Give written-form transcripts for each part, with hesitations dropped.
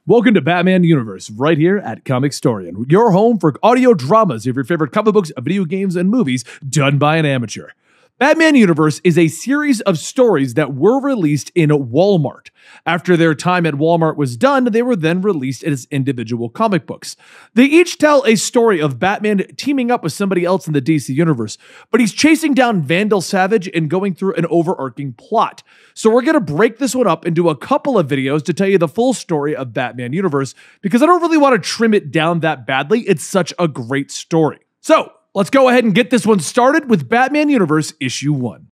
Welcome to Batman Universe, right here at Comicstorian, your home for audio dramas of your favorite comic books, video games, and movies done by an amateur. Batman Universe is a series of stories that were released in Walmart. After their time at Walmart was done, they were then released as individual comic books. They each tell a story of Batman teaming up with somebody else in the DC Universe, but he's chasing down Vandal Savage and going through an overarching plot. So we're going to break this one up into a couple of videos to tell you the full story of Batman Universe, because I don't really want to trim it down that badly. It's such a great story. So let's go ahead and get this one started with Batman Universe Issue 1.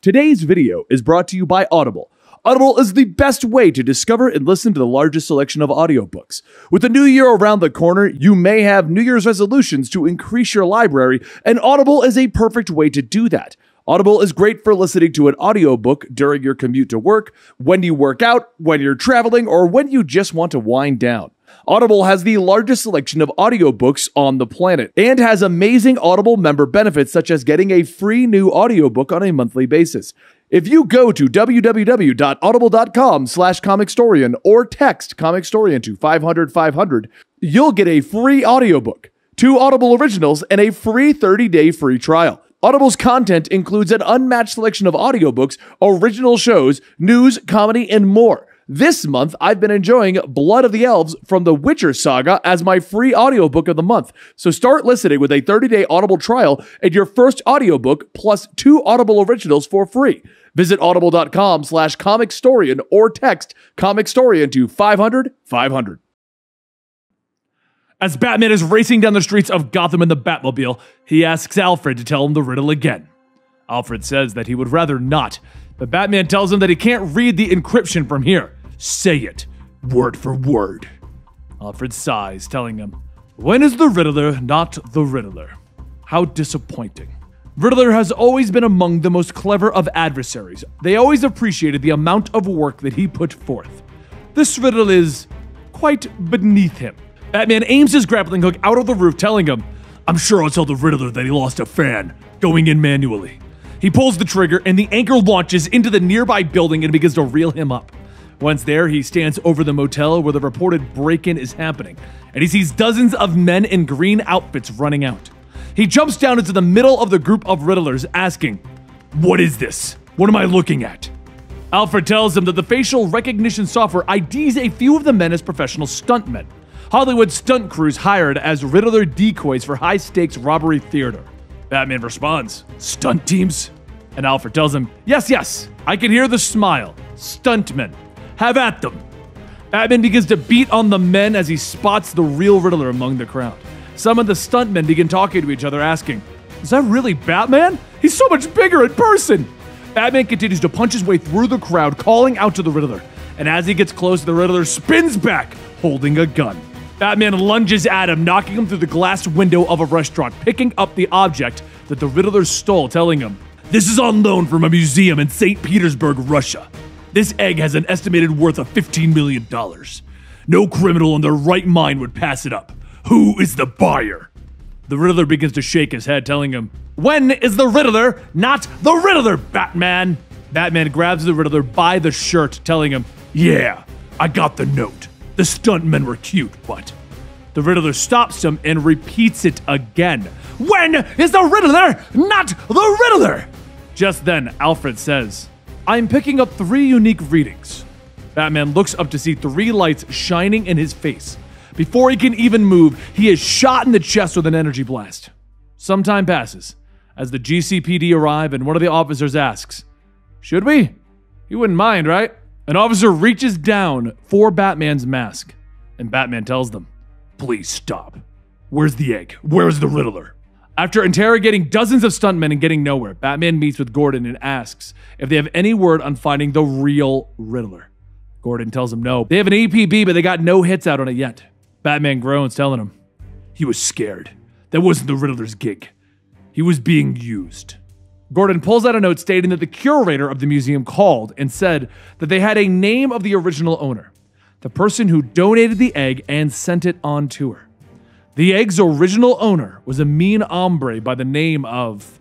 Today's video is brought to you by Audible. Audible is the best way to discover and listen to the largest selection of audiobooks. With the new year around the corner, you may have New Year's resolutions to increase your library, and Audible is a perfect way to do that. Audible is great for listening to an audiobook during your commute to work, when you work out, when you're traveling, or when you just want to wind down. Audible has the largest selection of audiobooks on the planet and has amazing Audible member benefits, such as getting a free new audiobook on a monthly basis. If you go to www.audible.com/Comicstorian or text Comicstorian to 500-500, you'll get a free audiobook, 2 Audible originals, and a free 30-day free trial. Audible's content includes an unmatched selection of audiobooks, original shows, news, comedy, and more. This month, I've been enjoying Blood of the Elves from the Witcher saga as my free audiobook of the month. So start listening with a 30-day Audible trial and your first audiobook plus 2 Audible originals for free. Visit audible.com/Comicstorian or text Comicstorian to 500-500. As Batman is racing down the streets of Gotham in the Batmobile, he asks Alfred to tell him the riddle again. Alfred says that he would rather not, but Batman tells him that he can't read the encryption from here. Say it, word for word. Alfred sighs, telling him, "When is the Riddler not the Riddler?" How disappointing. Riddler has always been among the most clever of adversaries. They always appreciated the amount of work that he put forth. This riddle is quite beneath him. Batman aims his grappling hook out of the roof, telling him, "I'm sure I'll tell the Riddler that he lost a fan, going in manually." He pulls the trigger, and the anchor launches into the nearby building and begins to reel him up. Once there, he stands over the motel where the reported break-in is happening, and he sees dozens of men in green outfits running out. He jumps down into the middle of the group of Riddlers, asking, "What is this? What am I looking at?" Alfred tells him that the facial recognition software IDs a few of the men as professional stuntmen, Hollywood stunt crews hired as Riddler decoys for high-stakes robbery theater. Batman responds, "Stunt teams?" And Alfred tells him, Yes, I can hear the smile. Stuntmen. Have at them." Batman begins to beat on the men as he spots the real Riddler among the crowd. Some of the stuntmen begin talking to each other, asking, "Is that really Batman? He's so much bigger in person." Batman continues to punch his way through the crowd, calling out to the Riddler. And as he gets close, the Riddler spins back, holding a gun. Batman lunges at him, knocking him through the glass window of a restaurant, picking up the object that the Riddler stole, telling him, "This is on loan from a museum in St. Petersburg, Russia. This egg has an estimated worth of $15 million. No criminal in their right mind would pass it up. Who is the buyer?" The Riddler begins to shake his head, telling him, "When is the Riddler not the Riddler, Batman?" Batman grabs the Riddler by the shirt, telling him, "Yeah, I got the note. The stuntmen were cute, but..." The Riddler stops him and repeats it again. "When is the Riddler not the Riddler?" Just then, Alfred says, "I'm picking up 3 unique readings." Batman looks up to see 3 lights shining in his face. Before he can even move, he is shot in the chest with an energy blast. Some time passes as the GCPD arrive, and one of the officers asks, "Should we? You wouldn't mind, right?" An officer reaches down for Batman's mask, and Batman tells them, "Please stop. Where's the egg? Where's the Riddler?" After interrogating dozens of stuntmen and getting nowhere, Batman meets with Gordon and asks if they have any word on finding the real Riddler. Gordon tells him no. They have an APB, but they got no hits out on it yet. Batman groans, telling him, "He was scared. That wasn't the Riddler's gig. He was being used." Gordon pulls out a note stating that the curator of the museum called and said that they had a name of the original owner, the person who donated the egg and sent it on tour. The egg's original owner was a mean hombre by the name of...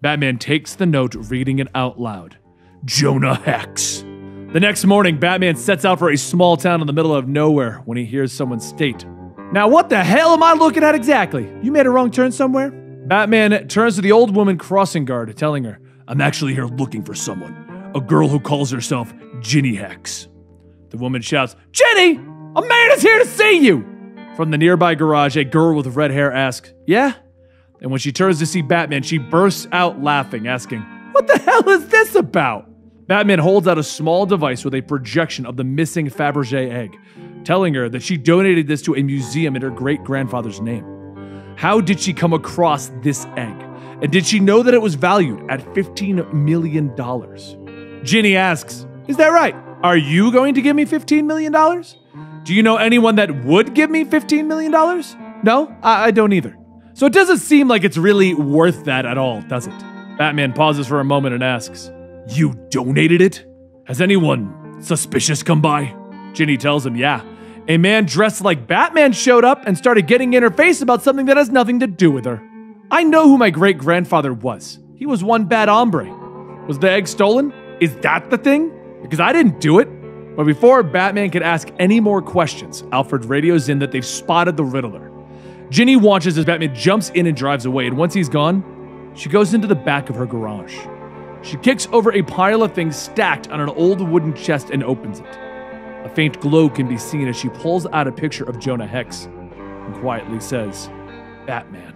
Batman takes the note, reading it out loud. "Jonah Hex." The next morning, Batman sets out for a small town in the middle of nowhere when he hears someone state, "Now what the hell am I looking at exactly? You made a wrong turn somewhere?" Batman turns to the old woman crossing guard, telling her, "I'm actually here looking for someone. A girl who calls herself Ginny Hex." The woman shouts, "Ginny! A man is here to see you!" From the nearby garage, a girl with red hair asks, "Yeah?" And when she turns to see Batman, she bursts out laughing, asking, "What the hell is this about?" Batman holds out a small device with a projection of the missing Fabergé egg, telling her that she donated this to a museum in her great-grandfather's name. How did she come across this egg? And did she know that it was valued at $15 million? Ginny asks, "Is that right? Are you going to give me $15 million? Do you know anyone that would give me $15 million? No, I don't either." So it doesn't seem like it's really worth that at all, does it? Batman pauses for a moment and asks, "You donated it? Has anyone suspicious come by?" Ginny tells him, "Yeah. A man dressed like Batman showed up and started getting in her face about something that has nothing to do with her. I know who my great-grandfather was. He was one bad hombre. Was the egg stolen? Is that the thing? Because I didn't do it." But before Batman can ask any more questions, Alfred radios in that they've spotted the Riddler. Ginny watches as Batman jumps in and drives away, and once he's gone, she goes into the back of her garage. She kicks over a pile of things stacked on an old wooden chest and opens it. A faint glow can be seen as she pulls out a picture of Jonah Hex and quietly says, "Batman."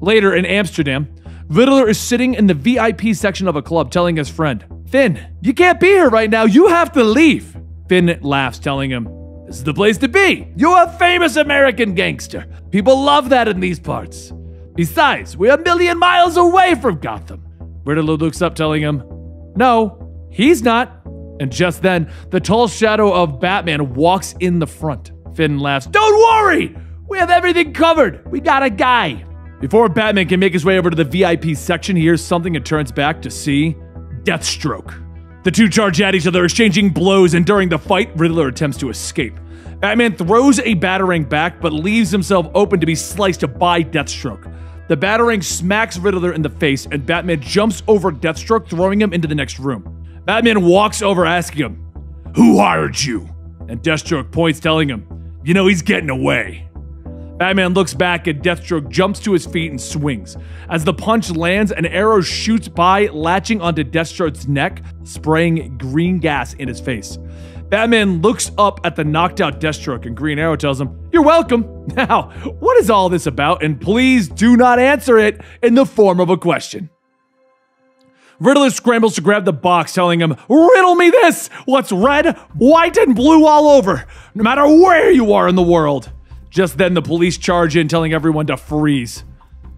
Later in Amsterdam, Riddler is sitting in the VIP section of a club telling his friend, "Finn, you can't be here right now, you have to leave." Finn laughs, telling him, "This is the place to be. You're a famous American gangster. People love that in these parts. Besides, we're a million miles away from Gotham." Riddler looks up, telling him, "No, he's not." And just then, the tall shadow of Batman walks in the front. Finn laughs, "Don't worry! We have everything covered. We got a guy." Before Batman can make his way over to the VIP section, he hears something and turns back to see Deathstroke. The two charge at each other, exchanging blows, and during the fight, Riddler attempts to escape. Batman throws a batarang back, but leaves himself open to be sliced by Deathstroke. The batarang smacks Riddler in the face, and Batman jumps over Deathstroke, throwing him into the next room. Batman walks over, asking him, "Who hired you?" And Deathstroke points, telling him, "You know, he's getting away." Batman looks back, and Deathstroke jumps to his feet and swings. As the punch lands, an arrow shoots by, latching onto Deathstroke's neck, spraying green gas in his face. Batman looks up at the knocked out Deathstroke, and Green Arrow tells him, "You're welcome. Now, what is all this about? And please do not answer it in the form of a question." Riddler scrambles to grab the box, telling him, "Riddle me this! What's red, white, and blue all over, no matter where you are in the world?" Just then, the police charge in, telling everyone to freeze.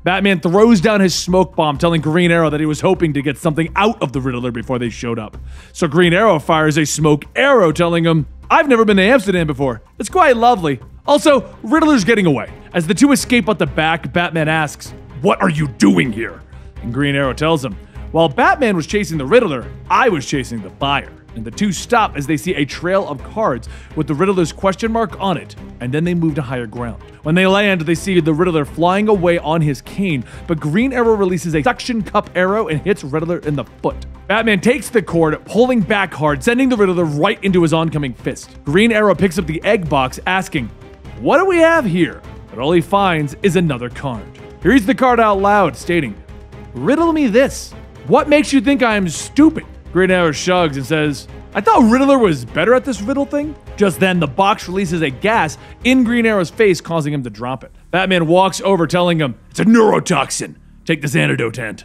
Batman throws down his smoke bomb, telling Green Arrow that he was hoping to get something out of the Riddler before they showed up. So Green Arrow fires a smoke arrow, telling him, "I've never been to Amsterdam before. It's quite lovely." Also, Riddler's getting away. As the two escape out the back, Batman asks, "What are you doing here?" And Green Arrow tells him, "While Batman was chasing the Riddler, I was chasing the buyer." And the two stop as they see a trail of cards with the Riddler's question mark on it, and then they move to higher ground. When they land, they see the Riddler flying away on his cane, but Green Arrow releases a suction cup arrow and hits Riddler in the foot. Batman takes the cord, pulling back hard, sending the Riddler right into his oncoming fist. Green Arrow picks up the egg box, asking, "What do we have here?" But all he finds is another card. He reads the card out loud, stating, "Riddle me this. What makes you think I am stupid?" Green Arrow shrugs and says, "I thought Riddler was better at this riddle thing." Just then, the box releases a gas in Green Arrow's face, causing him to drop it. Batman walks over, telling him, "It's a neurotoxin. Take this antidote and..."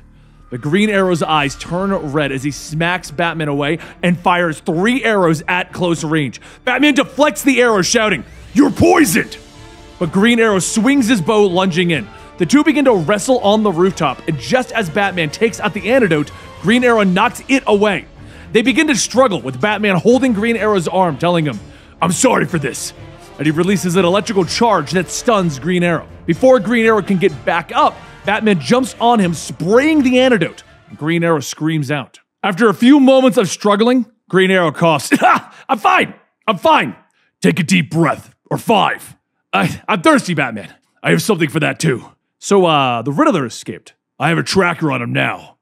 But Green Arrow's eyes turn red as he smacks Batman away and fires 3 arrows at close range. Batman deflects the arrow, shouting, "You're poisoned!" But Green Arrow swings his bow, lunging in. The two begin to wrestle on the rooftop, and just as Batman takes out the antidote, Green Arrow knocks it away. They begin to struggle, with Batman holding Green Arrow's arm, telling him, "I'm sorry for this." And he releases an electrical charge that stuns Green Arrow. Before Green Arrow can get back up, Batman jumps on him, spraying the antidote. Green Arrow screams out. After a few moments of struggling, Green Arrow coughs, I'm fine. Take a deep breath, or 5. I'm thirsty, Batman. I have something for that too." So, the Riddler escaped. I have a tracker on him now.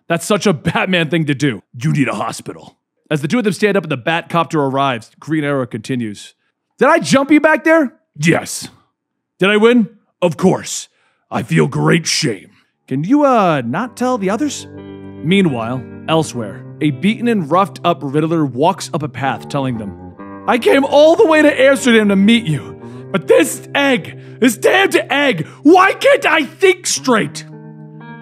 That's such a Batman thing to do. You need a hospital. As the two of them stand up and the Batcopter arrives, Green Arrow continues. Did I jump you back there? Yes. Did I win? Of course. I feel great shame. Can you, not tell the others? Meanwhile, elsewhere, a beaten and roughed up Riddler walks up a path telling them, I came all the way to Amsterdam to meet you, but this damned egg, why can't I think straight?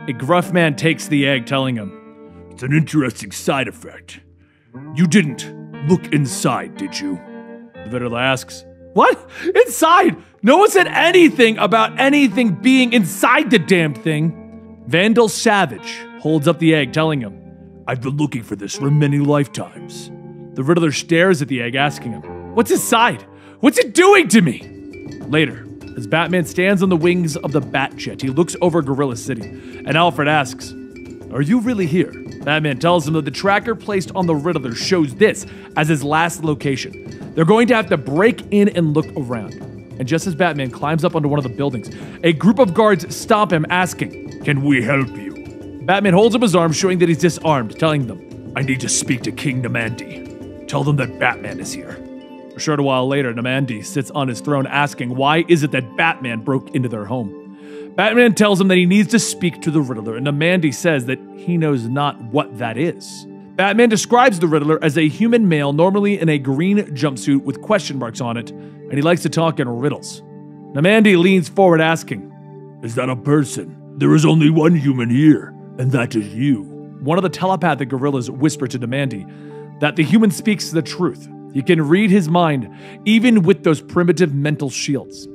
A gruff man takes the egg telling him, it's an interesting side effect. You didn't look inside, did you? The Riddler asks, what? Inside? No one said anything about anything being inside the damn thing. Vandal Savage holds up the egg, telling him, I've been looking for this for many lifetimes. The Riddler stares at the egg, asking him, what's inside? What's it doing to me? Later, as Batman stands on the wings of the Batjet, he looks over Gorilla City, and Alfred asks, are you really here? Batman tells him that the tracker placed on the Riddler shows this as his last location. They're going to have to break in and look around. And just as Batman climbs up onto one of the buildings, a group of guards stop him, asking, can we help you? Batman holds up his arm, showing that he's disarmed, telling them, I need to speak to King Namandi. Tell them that Batman is here. A short while later, Namandi sits on his throne, asking why is it that Batman broke into their home. Batman tells him that he needs to speak to the Riddler, and Namandi says that he knows not what that is. Batman describes the Riddler as a human male, normally in a green jumpsuit with question marks on it, and he likes to talk in riddles. Namandi leans forward, asking, is that a person? There is only one human here, and that is you. One of the telepathic gorillas whisper to Namandi that the human speaks the truth. You can read his mind, even with those primitive mental shields.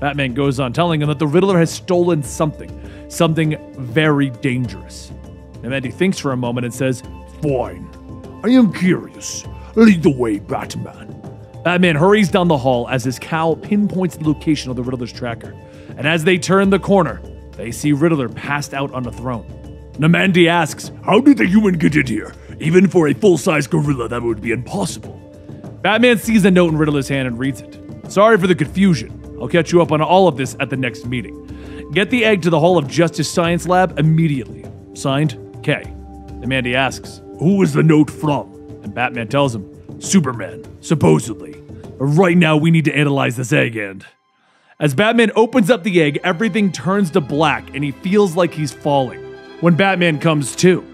Batman goes on telling him that the Riddler has stolen something very dangerous. Namandi thinks for a moment and says, fine, I am curious. Lead the way, Batman. Batman hurries down the hall as his cowl pinpoints the location of the Riddler's tracker. And as they turn the corner, they see Riddler passed out on the throne. Namandi asks, how did the human get in here? Even for a full-size gorilla, that would be impossible. Batman sees a note in Riddler's hand and reads it. Sorry for the confusion. I'll catch you up on all of this at the next meeting. Get the egg to the Hall of Justice Science Lab immediately. Signed, K. Namandi asks, who is the note from? And Batman tells him, Superman, supposedly. But right now we need to analyze this egg and... As Batman opens up the egg, everything turns to black and he feels like he's falling. When Batman comes to,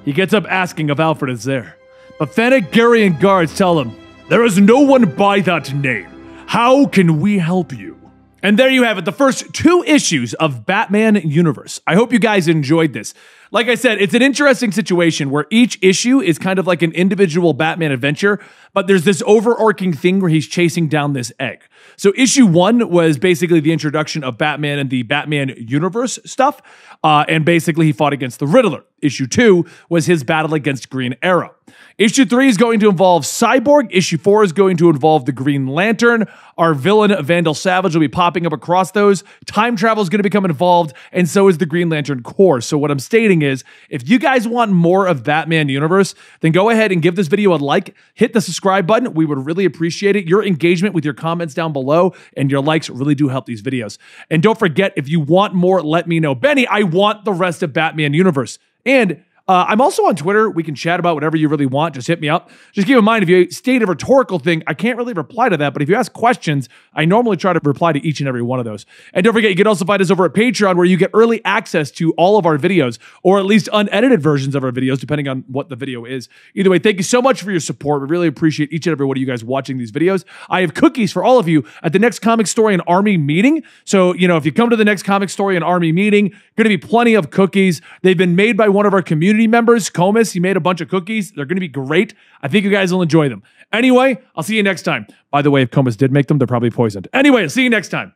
he gets up asking if Alfred is there. But Thanagarian guards tell him, there is no one by that name. How can we help you? And there you have it, the first 2 issues of Batman Universe. I hope you guys enjoyed this. Like I said, it's an interesting situation where each issue is kind of like an individual Batman adventure, but there's this overarching thing where he's chasing down this egg. So issue 1 was basically the introduction of Batman and the Batman Universe stuff, and basically he fought against the Riddler. Issue 2 was his battle against Green Arrow. Issue 3 is going to involve Cyborg. Issue 4 is going to involve the Green Lantern. Our villain, Vandal Savage, will be popping up across those. Time travel is going to become involved, and so is the Green Lantern Corps. So what I'm stating is, if you guys want more of Batman Universe, then go ahead and give this video a like, hit the subscribe button. We would really appreciate it. Your engagement with your comments down below and your likes really do help these videos. And don't forget, if you want more, let me know. Benny, I want the rest of Batman Universe. And I'm also on Twitter. We can chat about whatever you really want. Just hit me up. Just keep in mind, if you state a rhetorical thing, I can't really reply to that. But if you ask questions, I normally try to reply to each and every one of those. And don't forget, you can also find us over at Patreon, where you get early access to all of our videos, or at least unedited versions of our videos, depending on what the video is. Either way, thank you so much for your support. We really appreciate each and every one of you guys watching these videos. I have cookies for all of you at the next Comicstorian Army meeting. So, you know, if you come to the next Comicstorian Army meeting, going to be plenty of cookies. They've been made by one of our community members, Comus. He made a bunch of cookies. They're going to be great. I think you guys will enjoy them. Anyway, I'll see you next time. By the way, if Comus did make them, they're probably poisoned. Anyway, I'll see you next time.